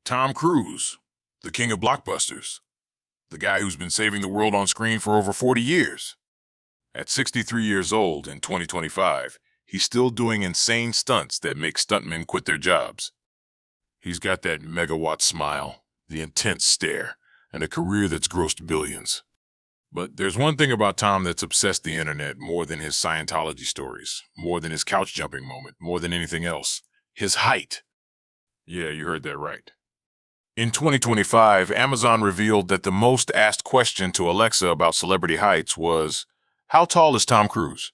Tom Cruise, the king of blockbusters, the guy who's been saving the world on screen for over 40 years. At 63 years old in 2025, he's still doing insane stunts that make stuntmen quit their jobs. He's got that megawatt smile, the intense stare, and a career that's grossed billions. But there's one thing about Tom that's obsessed the internet more than his Scientology stories, more than his couch jumping moment, more than anything else. His height. Yeah, you heard that right. In 2025, Amazon revealed that the most asked question to Alexa about celebrity heights was, "How tall is Tom Cruise?"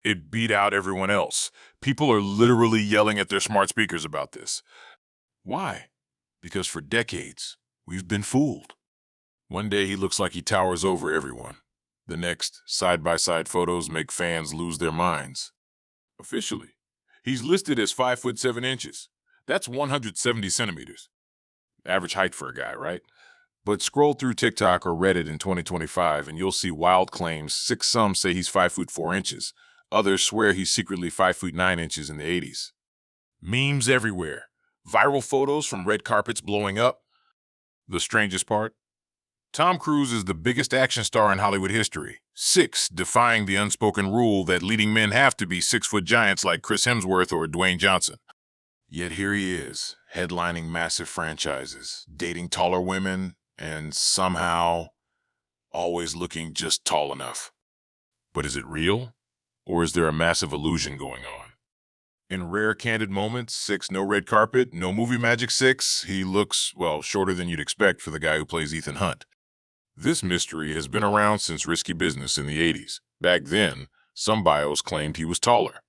It beat out everyone else. People are literally yelling at their smart speakers about this. Why? Because for decades, we've been fooled. One day he looks like he towers over everyone. The next, side-by-side photos make fans lose their minds. Officially, he's listed as 5'7". That's 170 centimeters. Average height for a guy, right? But scroll through TikTok or Reddit in 2025 and you'll see wild claims. Some say he's 5'4". Others swear he's secretly 5'9" in the 80s. Memes everywhere. Viral photos from red carpets blowing up. The strangest part? Tom Cruise is the biggest action star in Hollywood history. 6, defying the unspoken rule that leading men have to be 6-foot giants like Chris Hemsworth or Dwayne Johnson. Yet here he is, headlining massive franchises, dating taller women, and somehow always looking just tall enough. But is it real? Or is there a massive illusion going on? In rare candid moments, 6, no red carpet, no movie magic 6, he looks, well, shorter than you'd expect for the guy who plays Ethan Hunt. This mystery has been around since Risky Business in the 80s. Back then, some bios claimed he was taller.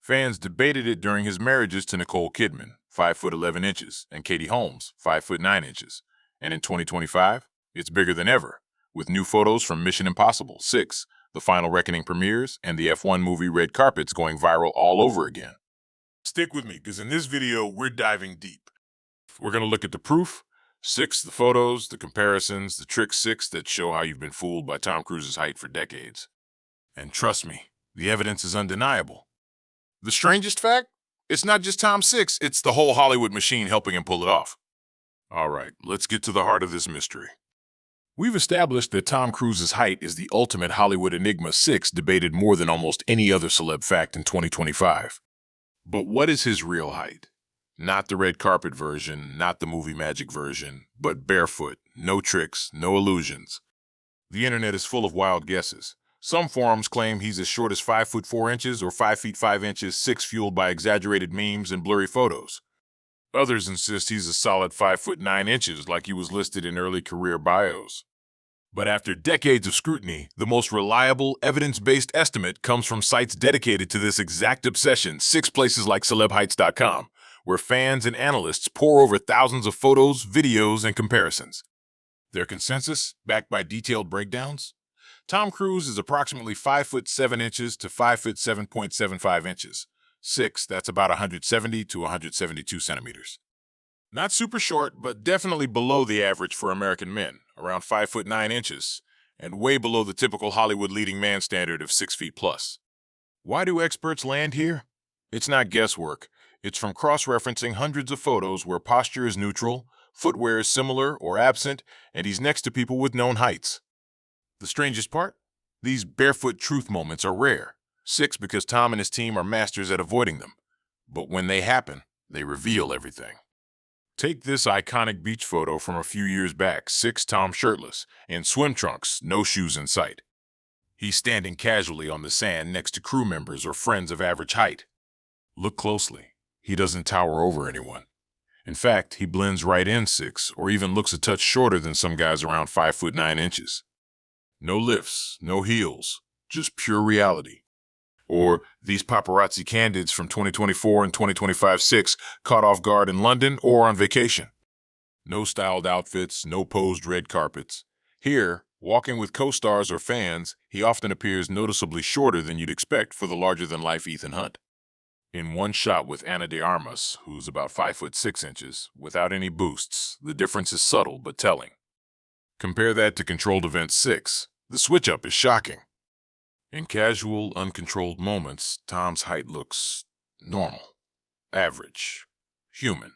Fans debated it during his marriages to Nicole Kidman, 5'11", and Katie Holmes, 5'9". And in 2025, it's bigger than ever, with new photos from Mission Impossible 6, The Final Reckoning premieres, and the F1 movie red carpets going viral all over again. Stick with me, because in this video, we're diving deep. We're going to look at the proof, 6, the photos, the comparisons, the trick 6 that show how you've been fooled by Tom Cruise's height for decades. And trust me, the evidence is undeniable. The strangest fact? It's not just Tom 6, it's the whole Hollywood machine helping him pull it off. All right, let's get to the heart of this mystery. We've established that Tom Cruise's height is the ultimate Hollywood enigma. 6 debated more than almost any other celeb fact in 2025. But what is his real height? Not the red carpet version, not the movie magic version, but barefoot, no tricks, no illusions. The internet is full of wild guesses. Some forums claim he's as short as 5'4" or 5'5". 6 fueled by exaggerated memes and blurry photos. Others insist he's a solid 5'9" like he was listed in early career bios. But after decades of scrutiny, the most reliable, evidence-based estimate comes from sites dedicated to this exact obsession, 6 places like celebheights.com, where fans and analysts pour over thousands of photos, videos, and comparisons. Their consensus, backed by detailed breakdowns? Tom Cruise is approximately 5'7" to 5'7.75". 6, that's about 170 to 172 centimeters. Not super short, but definitely below the average for American men, around 5'9", and way below the typical Hollywood leading man standard of 6 feet plus. Why do experts land here? It's not guesswork. It's from cross-referencing hundreds of photos where posture is neutral, footwear is similar or absent, and he's next to people with known heights. The strangest part? These barefoot truth moments are rare. 6, because Tom and his team are masters at avoiding them. But when they happen, they reveal everything. Take this iconic beach photo from a few years back. 6, Tom shirtless, in swim trunks, no shoes in sight. He's standing casually on the sand next to crew members or friends of average height. Look closely. He doesn't tower over anyone. In fact, he blends right in. 6, or even looks a touch shorter than some guys around 5'9". No lifts, no heels, just pure reality. Or these paparazzi candids from 2024 and 2025. 6, caught off guard in London or on vacation. No styled outfits, no posed red carpets. Here, walking with co-stars or fans, he often appears noticeably shorter than you'd expect for the larger-than-life Ethan Hunt. In one shot with Ana de Armas, who's about 5'6", without any boosts, the difference is subtle but telling. Compare that to Controlled Event 6. The switch-up is shocking. In casual, uncontrolled moments, Tom's height looks normal, average, human.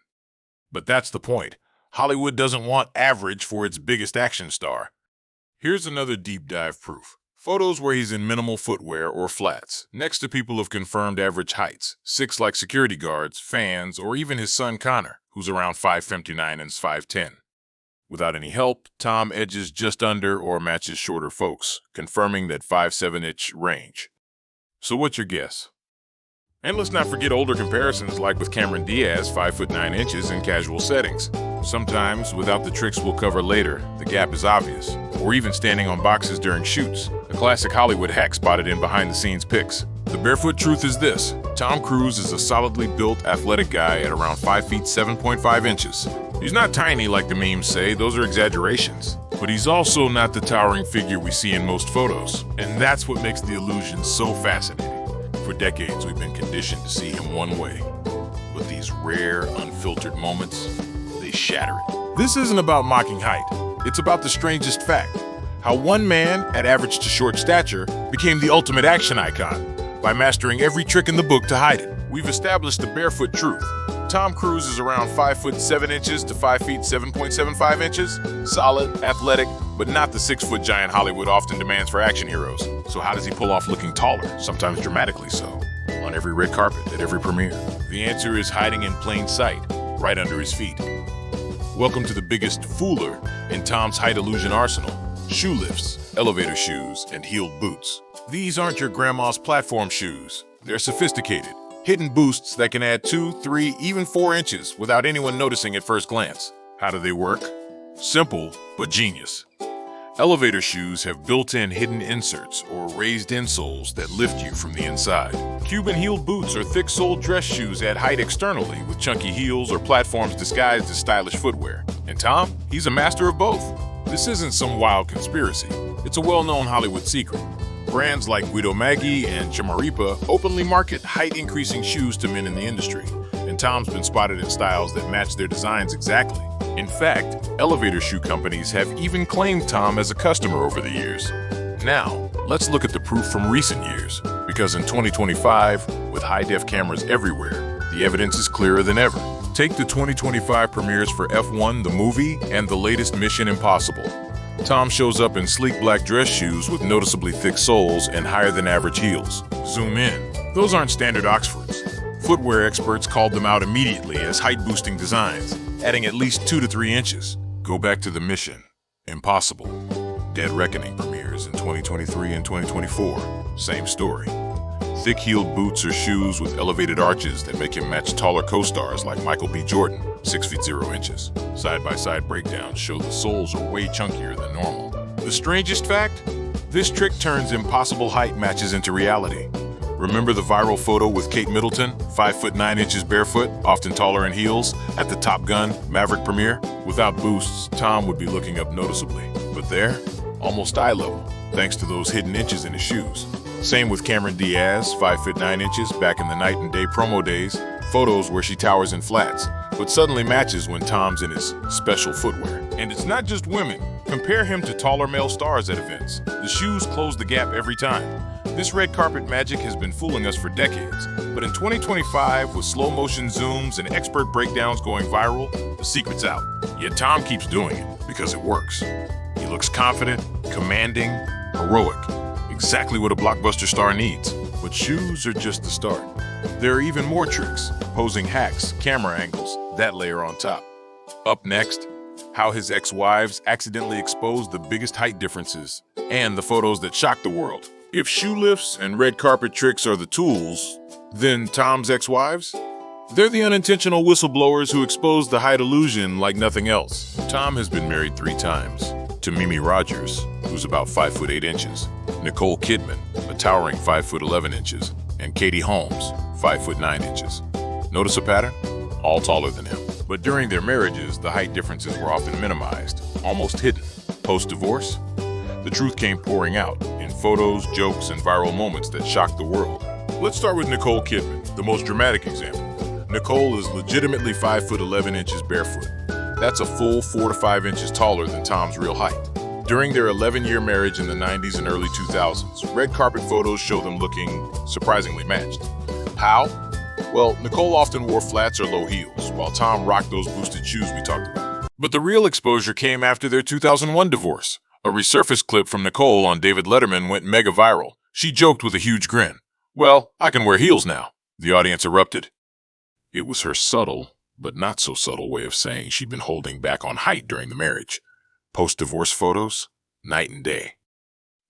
But that's the point. Hollywood doesn't want average for its biggest action star. Here's another deep dive proof. Photos where he's in minimal footwear or flats, next to people of confirmed average heights, 6 like security guards, fans, or even his son Connor, who's around 5'59" and 5'10". Without any help, Tom edges just under or matches shorter folks, confirming that 5'7" range. So what's your guess? And let's not forget older comparisons like with Cameron Diaz, 5'9" in casual settings. Sometimes, without the tricks we'll cover later, the gap is obvious. Or even standing on boxes during shoots, a classic Hollywood hack spotted in behind-the-scenes pics. The barefoot truth is this: Tom Cruise is a solidly built, athletic guy at around 5 feet 7.5 inches. He's not tiny like the memes say, those are exaggerations. But he's also not the towering figure we see in most photos. And that's what makes the illusion so fascinating. For decades, we've been conditioned to see him one way. But these rare, unfiltered moments, they shatter it. This isn't about mocking height. It's about the strangest fact: how one man, at average to short stature, became the ultimate action icon by mastering every trick in the book to hide it. We've established the barefoot truth. Tom Cruise is around 5'7" to 5 feet 7.75 inches. Solid, athletic, but not the 6-foot giant Hollywood often demands for action heroes. So how does he pull off looking taller, sometimes dramatically so, on every red carpet at every premiere? The answer is hiding in plain sight, right under his feet. Welcome to the biggest fooler in Tom's height illusion arsenal: shoe lifts, elevator shoes, and heeled boots. These aren't your grandma's platform shoes. They're sophisticated, hidden boosts that can add 2, 3, even 4 inches without anyone noticing at first glance. How do they work? Simple, but genius. Elevator shoes have built-in hidden inserts or raised insoles that lift you from the inside. Cuban heeled boots or thick-soled dress shoes add height externally with chunky heels or platforms disguised as stylish footwear. And Tom, he's a master of both. This isn't some wild conspiracy. It's a well-known Hollywood secret. Brands like Guido Maggi and Chamaripa openly market height-increasing shoes to men in the industry, and Tom's been spotted in styles that match their designs exactly. In fact, elevator shoe companies have even claimed Tom as a customer over the years. Now, let's look at the proof from recent years, because in 2025, with high-def cameras everywhere, the evidence is clearer than ever. Take the 2025 premieres for F1, the movie, and the latest Mission Impossible. Tom shows up in sleek black dress shoes with noticeably thick soles and higher-than-average heels. Zoom in. Those aren't standard Oxfords. Footwear experts called them out immediately as height-boosting designs, adding at least 2 to 3 inches. Go back to the Mission Impossible. Dead Reckoning premieres in 2023 and 2024. Same story. Thick-heeled boots or shoes with elevated arches that make him match taller co-stars like Michael B. Jordan, 6 feet 0 inches. Side-by-side breakdowns show the soles are way chunkier than normal. The strangest fact? This trick turns impossible height matches into reality. Remember the viral photo with Kate Middleton, 5'9" barefoot, often taller in heels, at the Top Gun Maverick premiere? Without boosts, Tom would be looking up noticeably. But there, almost eye level, thanks to those hidden inches in his shoes. Same with Cameron Diaz, 5'9" back in the Night and Day promo days, photos where she towers in flats, but suddenly matches when Tom's in his special footwear. And it's not just women. Compare him to taller male stars at events. The shoes close the gap every time. This red carpet magic has been fooling us for decades, but in 2025, with slow-motion zooms and expert breakdowns going viral, the secret's out. Yet Tom keeps doing it because it works. He looks confident, commanding, heroic. Exactly what a blockbuster star needs. But shoes are just the start. There are even more tricks, posing hacks, camera angles, that layer on top. Up next, how his ex-wives accidentally exposed the biggest height differences, and the photos that shocked the world. If shoe lifts and red carpet tricks are the tools, then Tom's ex-wives? They're the unintentional whistleblowers who expose the height illusion like nothing else. Tom has been married 3 times. To Mimi Rogers, who's about 5'8", Nicole Kidman, a towering 5'11", and Katie Holmes, 5'9". Notice a pattern? All taller than him. But during their marriages, the height differences were often minimized, almost hidden. Post-divorce, the truth came pouring out in photos, jokes, and viral moments that shocked the world. Let's start with Nicole Kidman, the most dramatic example. Nicole is legitimately 5'11" barefoot. That's a full 4 to 5 inches taller than Tom's real height. During their 11-year marriage in the 90s and early 2000s, red carpet photos show them looking surprisingly matched. How? Well, Nicole often wore flats or low heels, while Tom rocked those boosted shoes we talked about. But the real exposure came after their 2001 divorce. A resurfaced clip from Nicole on David Letterman went mega viral. She joked with a huge grin. "Well, I can wear heels now." The audience erupted. It was her subtle, but not so subtle way of saying she'd been holding back on height during the marriage. Post-divorce photos, night and day.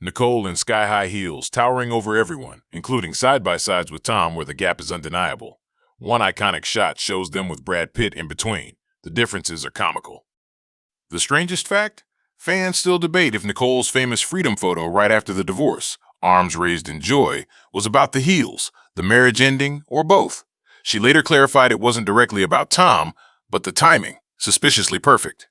Nicole in sky-high heels, towering over everyone, including side-by-sides with Tom where the gap is undeniable. One iconic shot shows them with Brad Pitt in between. The differences are comical. The strangest fact? Fans still debate if Nicole's famous freedom photo right after the divorce, arms raised in joy, was about the heels, the marriage ending, or both. She later clarified it wasn't directly about Tom, but the timing, suspiciously perfect.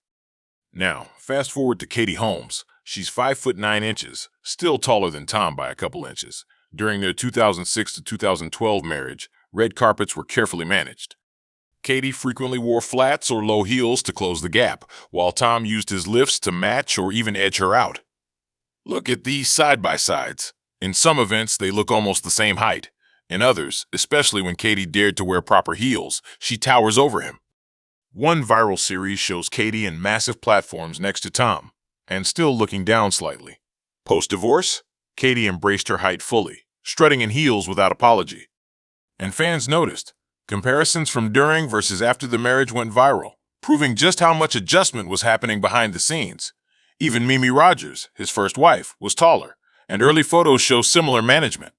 Now, fast forward to Katie Holmes. She's 5'9", still taller than Tom by a couple inches. During their 2006 to 2012 marriage, red carpets were carefully managed. Katie frequently wore flats or low heels to close the gap, while Tom used his lifts to match or even edge her out. Look at these side-by-sides. In some events, they look almost the same height. In others, especially when Katie dared to wear proper heels, she towers over him. One viral series shows Katie in massive platforms next to Tom, and still looking down slightly. Post-divorce, Katie embraced her height fully, strutting in heels without apology. And fans noticed. Comparisons from during versus after the marriage went viral, proving just how much adjustment was happening behind the scenes. Even Mimi Rogers, his first wife, was taller, and early photos show similar management.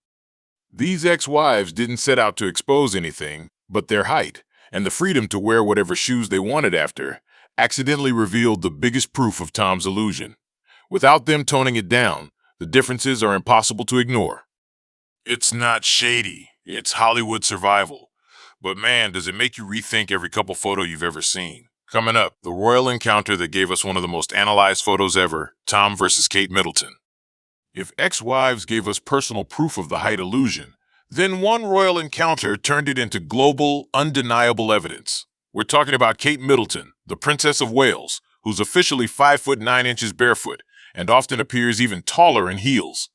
These ex-wives didn't set out to expose anything, but their height, and the freedom to wear whatever shoes they wanted after, accidentally revealed the biggest proof of Tom's illusion. Without them toning it down, the differences are impossible to ignore. It's not shady, it's Hollywood survival. But man, does it make you rethink every couple photo you've ever seen. Coming up, the royal encounter that gave us one of the most analyzed photos ever, Tom versus Kate Middleton. If ex-wives gave us personal proof of the height illusion, then one royal encounter turned it into global, undeniable evidence. We're talking about Kate Middleton, the Princess of Wales, who's officially 5'9" barefoot, and often appears even taller in heels.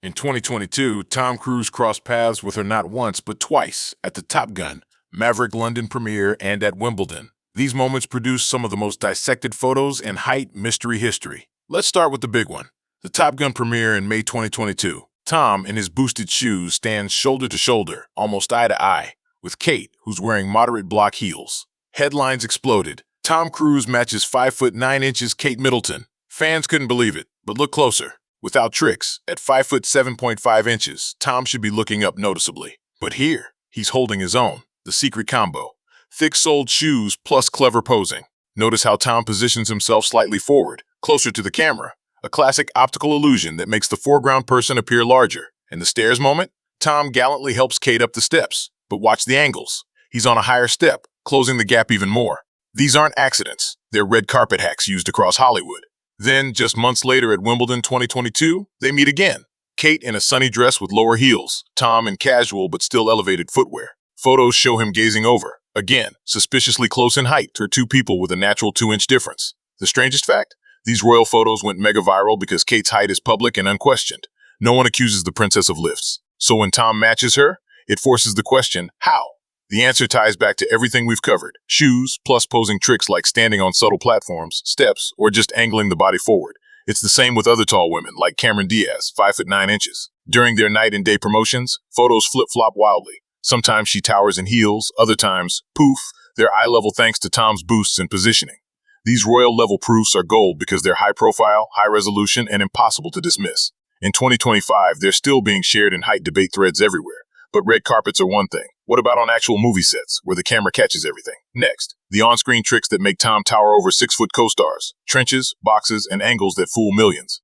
In 2022, Tom Cruise crossed paths with her not once but twice at the Top Gun, Maverick London premiere, and at Wimbledon. These moments produced some of the most dissected photos in height mystery history. Let's start with the big one. The Top Gun premiere in May 2022. Tom, in his boosted shoes, stands shoulder to shoulder, almost eye to eye, with Kate, who's wearing moderate block heels. Headlines exploded. Tom Cruise matches 5'9" Kate Middleton. Fans couldn't believe it, but look closer. Without tricks, at 5'7.5", Tom should be looking up noticeably. But here, he's holding his own, the secret combo. Thick-soled shoes plus clever posing. Notice how Tom positions himself slightly forward, closer to the camera. A classic optical illusion that makes the foreground person appear larger. In the stairs moment, Tom gallantly helps Kate up the steps. But watch the angles. He's on a higher step, closing the gap even more. These aren't accidents. They're red carpet hacks used across Hollywood. Then, just months later at Wimbledon 2022, they meet again. Kate in a sunny dress with lower heels, Tom in casual but still elevated footwear. Photos show him gazing over, again, suspiciously close in height to two people with a natural 2-inch difference. The strangest fact? These royal photos went mega viral because Kate's height is public and unquestioned. No one accuses the princess of lifts. So when Tom matches her, it forces the question, how? The answer ties back to everything we've covered. Shoes, plus posing tricks like standing on subtle platforms, steps, or just angling the body forward. It's the same with other tall women, like Cameron Diaz, 5'9". During their night and day promotions, photos flip-flop wildly. Sometimes she towers in heels, other times, poof, they're eye-level thanks to Tom's boosts and positioning. These royal-level proofs are gold because they're high-profile, high-resolution, and impossible to dismiss. In 2025, they're still being shared in height debate threads everywhere. But red carpets are one thing. What about on actual movie sets, where the camera catches everything? Next, the on-screen tricks that make Tom tower over 6-foot co-stars. Trenches, boxes, and angles that fool millions.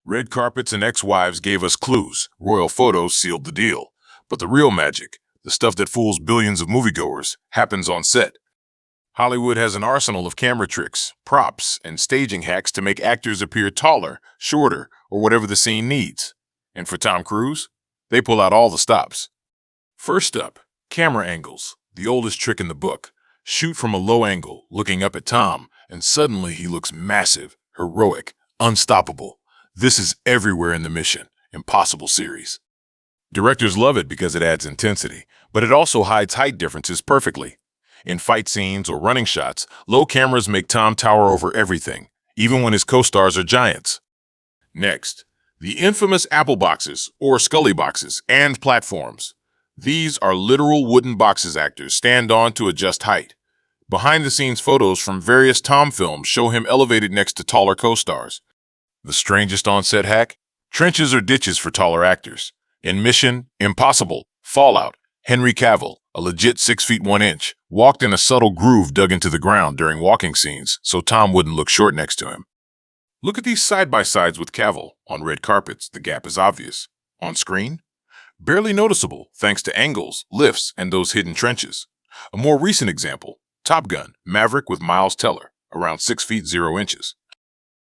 Red carpets and ex-wives gave us clues. Royal photos sealed the deal. But the real magic, the stuff that fools billions of moviegoers, happens on set. Hollywood has an arsenal of camera tricks, props, and staging hacks to make actors appear taller, shorter, or whatever the scene needs. And for Tom Cruise, they pull out all the stops. First up, camera angles, the oldest trick in the book. Shoot from a low angle, looking up at Tom, and suddenly he looks massive, heroic, unstoppable. This is everywhere in the Mission Impossible series. Directors love it because it adds intensity, but it also hides height differences perfectly. In fight scenes or running shots, low cameras make Tom tower over everything, even when his co-stars are giants. Next, the infamous apple boxes, or Scully boxes, and platforms. These are literal wooden boxes actors stand on to adjust height. Behind-the-scenes photos from various Tom films show him elevated next to taller co-stars. The strangest on-set hack? Trenches or ditches for taller actors. In Mission Impossible, Fallout, Henry Cavill, a legit 6 feet 1 inch, walked in a subtle groove dug into the ground during walking scenes so Tom wouldn't look short next to him. Look at these side-by-sides with Cavill. On red carpets, the gap is obvious. On screen? Barely noticeable thanks to angles, lifts, and those hidden trenches. A more recent example, Top Gun, Maverick with Miles Teller, around 6 feet 0 inches.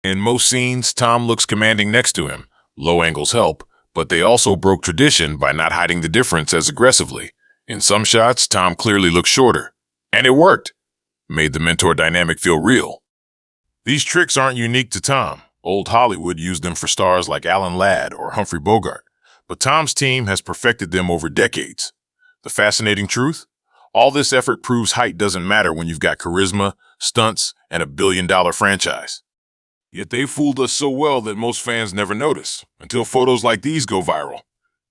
In most scenes, Tom looks commanding next to him. Low angles help, but they also broke tradition by not hiding the difference as aggressively. In some shots, Tom clearly looks shorter. And it worked. Made the mentor dynamic feel real. These tricks aren't unique to Tom. Old Hollywood used them for stars like Alan Ladd or Humphrey Bogart. But Tom's team has perfected them over decades. The fascinating truth? All this effort proves height doesn't matter when you've got charisma, stunts, and a billion-dollar franchise. Yet they fooled us so well that most fans never notice, until photos like these go viral.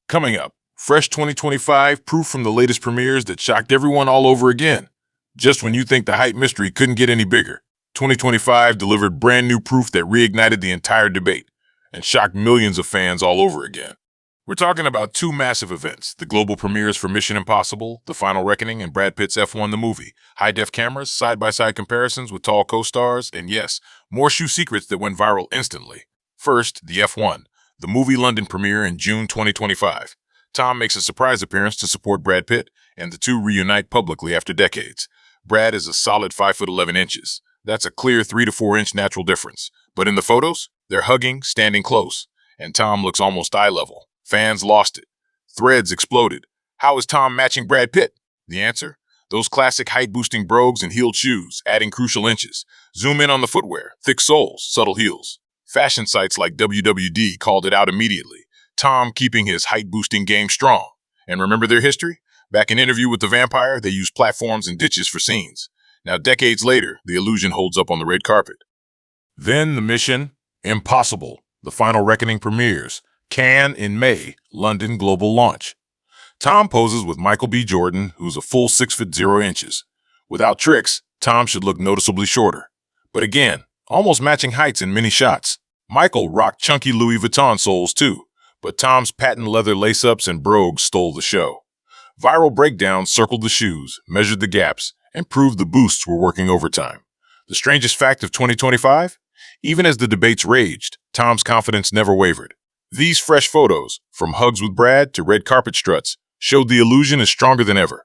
Coming up, fresh 2025 proof from the latest premieres that shocked everyone all over again. Just when you think the height mystery couldn't get any bigger, 2025 delivered brand new proof that reignited the entire debate and shocked millions of fans all over again. We're talking about two massive events, the global premieres for Mission Impossible, The Final Reckoning, and Brad Pitt's F1 the movie, high-def cameras, side-by-side comparisons with tall co-stars, and yes, more shoe secrets that went viral instantly. First, the F1, the movie London premiere in June 2025. Tom makes a surprise appearance to support Brad Pitt, and the two reunite publicly after decades. Brad is a solid 5'11 inches. That's a clear 3 to 4 inch natural difference. But in the photos, they're hugging, standing close, and Tom looks almost eye level. Fans lost it. Threads exploded. How is Tom matching Brad Pitt? The answer? Those classic height-boosting brogues and heeled shoes, adding crucial inches. Zoom in on the footwear, thick soles, subtle heels. Fashion sites like WWD called it out immediately. Tom keeping his height-boosting game strong. And remember their history? Back in Interview with the Vampire, they used platforms and ditches for scenes. Now, decades later, the illusion holds up on the red carpet. Then the Mission Impossible, The Final Reckoning premieres. Cannes in May, London global launch. Tom poses with Michael B. Jordan, who's a full 6 foot 0 inches. Without tricks, Tom should look noticeably shorter. But again, almost matching heights in many shots. Michael rocked chunky Louis Vuitton soles too, but Tom's patent leather lace-ups and brogues stole the show. Viral breakdowns circled the shoes, measured the gaps, and proved the boosts were working overtime. The strangest fact of 2025? Even as the debates raged, Tom's confidence never wavered. These fresh photos, from hugs with Brad to red carpet struts, showed the illusion is stronger than ever.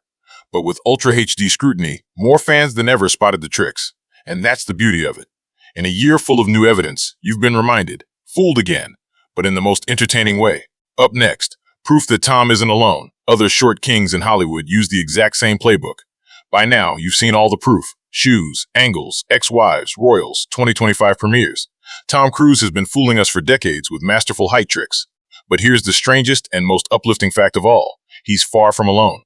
But with Ultra HD scrutiny, more fans than ever spotted the tricks. And that's the beauty of it. In a year full of new evidence, you've been reminded, fooled again, but in the most entertaining way. Up next, proof that Tom isn't alone. Other short kings in Hollywood use the exact same playbook. By now, you've seen all the proof. Shoes, angles, ex-wives, royals, 2025 premieres. Tom Cruise has been fooling us for decades with masterful height tricks. But here's the strangest and most uplifting fact of all. He's far from alone.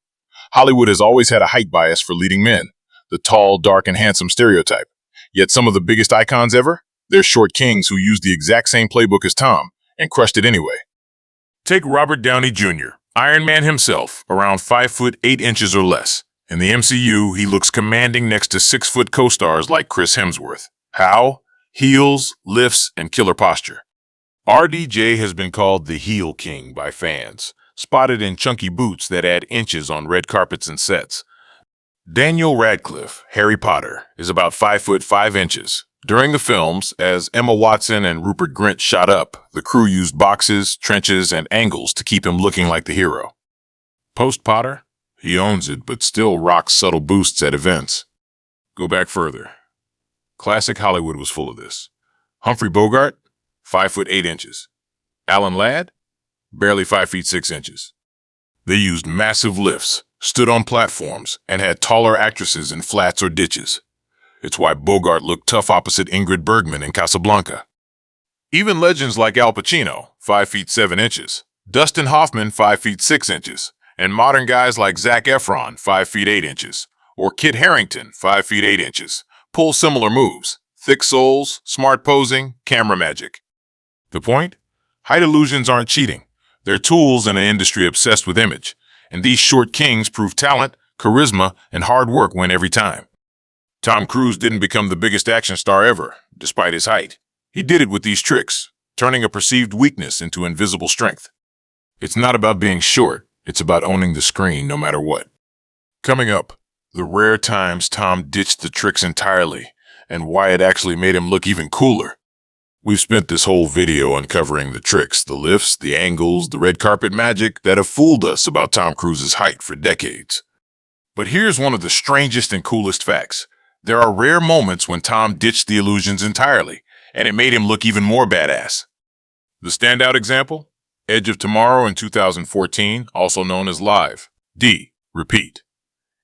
Hollywood has always had a height bias for leading men, the tall, dark, and handsome stereotype. Yet some of the biggest icons ever? They're short kings who used the exact same playbook as Tom and crushed it anyway. Take Robert Downey Jr., Iron Man himself, around 5 foot 8 inches or less. In the MCU, he looks commanding next to 6 foot co-stars like Chris Hemsworth. How? Heels, lifts, and killer posture. RDJ has been called the heel king by fans, spotted in chunky boots that add inches on red carpets and sets. Daniel Radcliffe, Harry Potter, is about 5 foot 5 inches. During the films, as Emma Watson and Rupert Grint shot up, the crew used boxes, trenches, and angles to keep him looking like the hero. Post-Potter? He owns it, but still rocks subtle boosts at events. Go back further. Classic Hollywood was full of this. Humphrey Bogart, 5 foot 8 inches. Alan Ladd, barely 5 feet 6 inches. They used massive lifts, stood on platforms, and had taller actresses in flats or ditches. It's why Bogart looked tough opposite Ingrid Bergman in Casablanca. Even legends like Al Pacino, 5 feet 7 inches, Dustin Hoffman, 5 feet 6 inches, and modern guys like Zac Efron, 5 feet 8 inches, or Kit Harington, 5 feet 8 inches, pull similar moves: thick soles, smart posing, camera magic. The point? Height illusions aren't cheating. They're tools in an industry obsessed with image, and these short kings prove talent, charisma, and hard work win every time. Tom Cruise didn't become the biggest action star ever, despite his height. He did it with these tricks, turning a perceived weakness into invisible strength. It's not about being short, it's about owning the screen no matter what. Coming up, the rare times Tom ditched the tricks entirely, and why it actually made him look even cooler. We've spent this whole video uncovering the tricks, the lifts, the angles, the red carpet magic that have fooled us about Tom Cruise's height for decades. But here's one of the strangest and coolest facts. There are rare moments when Tom ditched the illusions entirely, and it made him look even more badass. The standout example? Edge of Tomorrow in 2014, also known as Live. D. Repeat.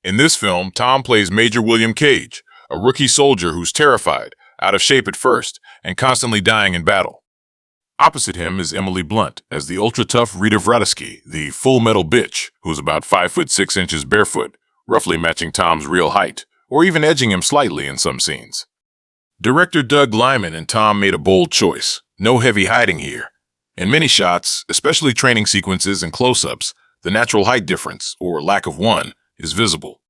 In this film, Tom plays Major William Cage, a rookie soldier who's terrified, out of shape at first, and constantly dying in battle. Opposite him is Emily Blunt as the ultra-tough Rita Vratiski, the full-metal bitch, who's about 5 foot 6 inches barefoot, roughly matching Tom's real height, or even edging him slightly in some scenes. Director Doug Liman and Tom made a bold choice. No heavy hiding here. In many shots, especially training sequences and close-ups, the natural height difference, or lack of one, is visible.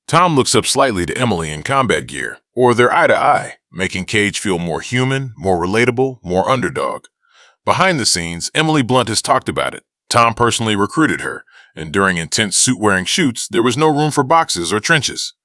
Tom looks up slightly to Emily in combat gear, or they're eye to eye, making Cage feel more human, more relatable, more underdog. Behind the scenes, Emily Blunt has talked about it. Tom personally recruited her, and during intense suit-wearing shoots, there was no room for boxes or trenches.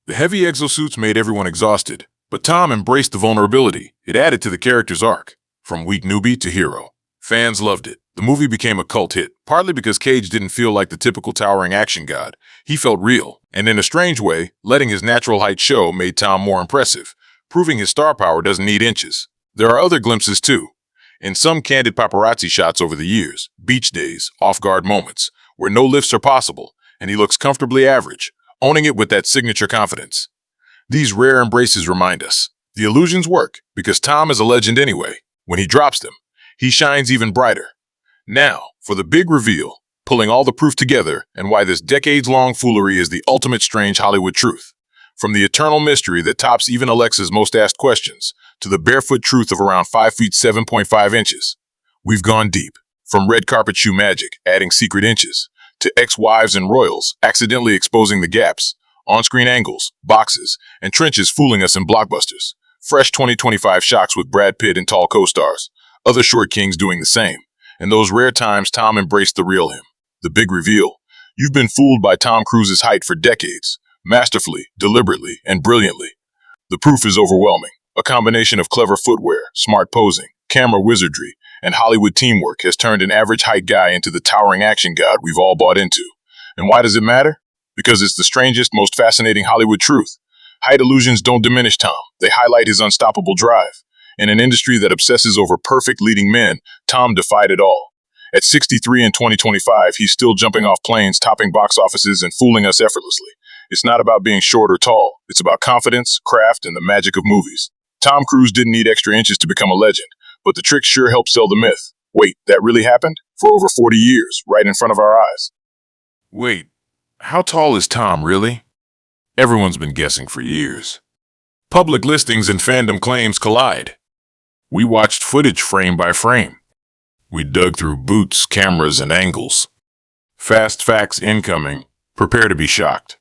The heavy exosuits made everyone exhausted, but Tom embraced the vulnerability. It added to the character's arc, from weak newbie to hero. Fans loved it. The movie became a cult hit, partly because Cage didn't feel like the typical towering action god. He felt real, and in a strange way, letting his natural height show made Tom more impressive, proving his star power doesn't need inches. There are other glimpses too. In some candid paparazzi shots over the years, beach days, off-guard moments, where no lifts are possible, and he looks comfortably average, owning it with that signature confidence. These rare embraces remind us, the illusions work, because Tom is a legend anyway. When he drops them, he shines even brighter. Now, for the big reveal, pulling all the proof together and why this decades-long foolery is the ultimate strange Hollywood truth. From the eternal mystery that tops even Alexa's most asked questions, to the barefoot truth of around 5 feet 7.5 inches. We've gone deep, from red carpet shoe magic, adding secret inches, to ex-wives and royals accidentally exposing the gaps, on-screen angles, boxes, and trenches fooling us in blockbusters. Fresh 2025 shocks with Brad Pitt and tall co-stars, other short kings doing the same, and those rare times Tom embraced the real him. The big reveal. You've been fooled by Tom Cruise's height for decades, masterfully, deliberately, and brilliantly. The proof is overwhelming. A combination of clever footwear, smart posing, camera wizardry, and Hollywood teamwork has turned an average height guy into the towering action god we've all bought into. And why does it matter? Because it's the strangest, most fascinating Hollywood truth. Height illusions don't diminish Tom. They highlight his unstoppable drive. In an industry that obsesses over perfect leading men, Tom defied it all. At 63 in 2025, he's still jumping off planes, topping box offices, and fooling us effortlessly. It's not about being short or tall. It's about confidence, craft, and the magic of movies. Tom Cruise didn't need extra inches to become a legend, but the trick sure helped sell the myth. Wait, that really happened? For over 40 years, right in front of our eyes. Wait, how tall is Tom, really? Everyone's been guessing for years. Public listings and fandom claims collide. We watched footage frame by frame. We dug through boots, cameras, and angles. Fast facts incoming. Prepare to be shocked.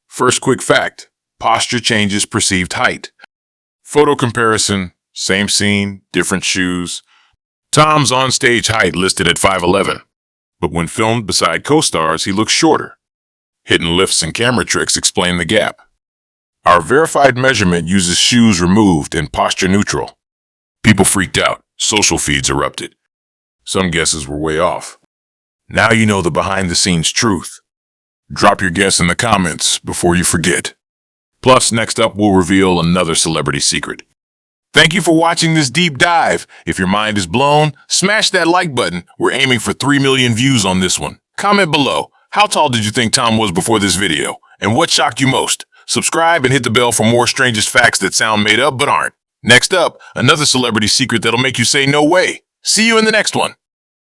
First quick fact. Posture changes perceived height. Photo comparison. Same scene, different shoes. Tom's on-stage height listed at 5'11", but when filmed beside co-stars, he looks shorter. Hidden lifts and camera tricks explain the gap. Our verified measurement uses shoes removed and posture neutral. People freaked out. Social feeds erupted. Some guesses were way off. Now you know the behind-the-scenes truth. Drop your guess in the comments before you forget. Plus, next up, we'll reveal another celebrity secret. Thank you for watching this deep dive. If your mind is blown, smash that like button. We're aiming for 3 million views on this one. Comment below. How tall did you think Tom was before this video? And what shocked you most? Subscribe and hit the bell for more strangest facts that sound made up but aren't. Next up, another celebrity secret that'll make you say no way. See you in the next one.